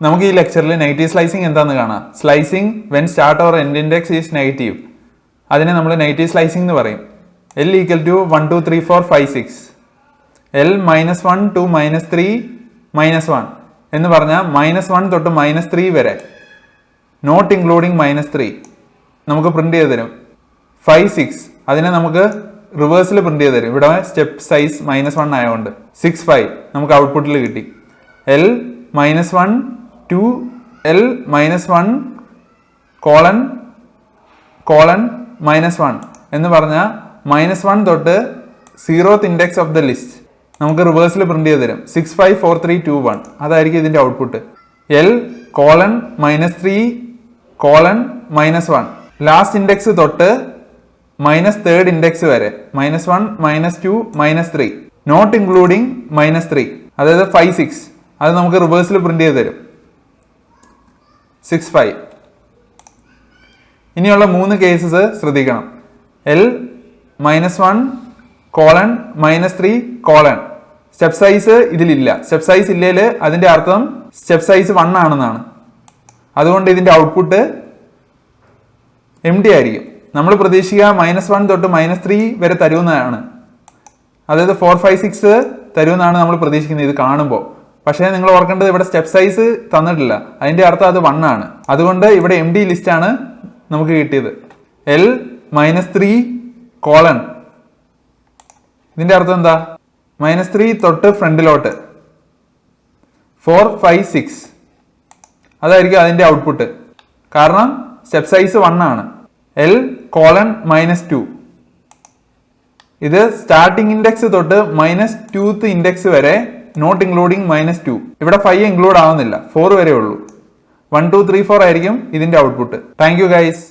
നമുക്ക് ഈ ലെക്ചറിൽ നെഗറ്റീവ് സ്ലൈസിങ് എന്താണെന്ന് കാണാം. Slicing when start or end index is negative. അതിനെ നമ്മൾ നെഗറ്റീവ് സ്ലൈസിങ് എന്ന് പറയും. L equal to 1 2 3 4 5 6. L -1 to -3 -1 എന്ന് പറഞ്ഞാൽ -1 തൊട്ട് -3 വരെ നോട്ട് ഇൻക്ലൂഡിങ് -3 നമുക്ക് പ്രിന്റ് ചെയ്ത് തരും. 5 6 അതിനെ നമുക്ക് റിവേഴ്സിൽ പ്രിന്റ് ചെയ്ത് തരും. ഇവിടെ സ്റ്റെപ്പ് സൈസ് -1 ആയതുകൊണ്ട് 6 5 നമുക്ക് ഔട്ട്പുട്ടിൽ കിട്ടി. L -1 to L -1 -1 എന്ന് പറഞ്ഞാൽ -1 തൊട്ട് 0th index of the list നമുക്ക് റിവേഴ്സിൽ പ്രിന്റ് ചെയ്ത് തരും. 6 5 4 3 2 1 അതായിരിക്കും ഇതിന്റെ ഔട്ട്പുട്ട്. L -3 -1 ലാസ്റ്റ് ഇൻഡെക്സ് തൊട്ട് -3rd ഇൻഡെക്സ് വരെ -1 -2 -3 നോട്ട് ഇൻക്ലൂഡിങ് -3 അതായത് 5 6 അത് നമുക്ക് റിവേഴ്സിൽ പ്രിന്റ് ചെയ്ത് തരും. 6 5. ഇനിയുള്ള 3 കേസസ് ശ്രദ്ധിക്കണം. L -1 -3 സ്റ്റെപ്പ് സൈസ് ഇതിലില്ല. സ്റ്റെപ്പ് സൈസ് ഇല്ലേല് അതിന്റെ അർത്ഥം സ്റ്റെപ്പ് സൈസ് 1 ആണെന്നാണ്. അതുകൊണ്ട് ഇതിന്റെ ഔട്ട്പുട്ട് എം ടി ആയിരിക്കും. നമ്മൾ പ്രതീക്ഷിക്കുക -1 തൊട്ട് -3 വരെ തരുമെന്നാണ്. അതായത് 4 5 6 തരുമെന്നാണ് നമ്മൾ പ്രതീക്ഷിക്കുന്നത് ഇത് കാണുമ്പോൾ. പക്ഷേ നിങ്ങൾ ഓർക്കേണ്ടത് ഇവിടെ സ്റ്റെപ്പ് സൈസ് തന്നിട്ടില്ല. അതിന്റെ അർത്ഥം അത് 1 ആണ്. അതുകൊണ്ട് ഇവിടെ എം ഡി ലിസ്റ്റ് ആണ് നമുക്ക് കിട്ടിയത്. L -3 ഇതിന്റെ അർത്ഥം എന്താ? -3 തൊട്ട് ഫ്രണ്ടിലോട്ട് 4 5 6 അതായിരിക്കും അതിന്റെ ഔട്ട്പുട്ട്. കാരണം സ്റ്റെപ്പ് സൈസ് 1 ആണ്. L -2 ഇത് സ്റ്റാർട്ടിംഗ് ഇൻഡെക്സ് തൊട്ട് -2th ഇൻഡെക്സ് വരെ നോട്ട് ഇൻക്ലൂഡിങ് -2. ഇവിടെ 5 ഇൻക്ലൂഡ് ആവുന്നില്ല, 4 വരെ ഉള്ളൂ. 1 2 3 4 ആയിരിക്കും ഇതിന്റെ ഔട്ട്പുട്ട്. Thank you guys.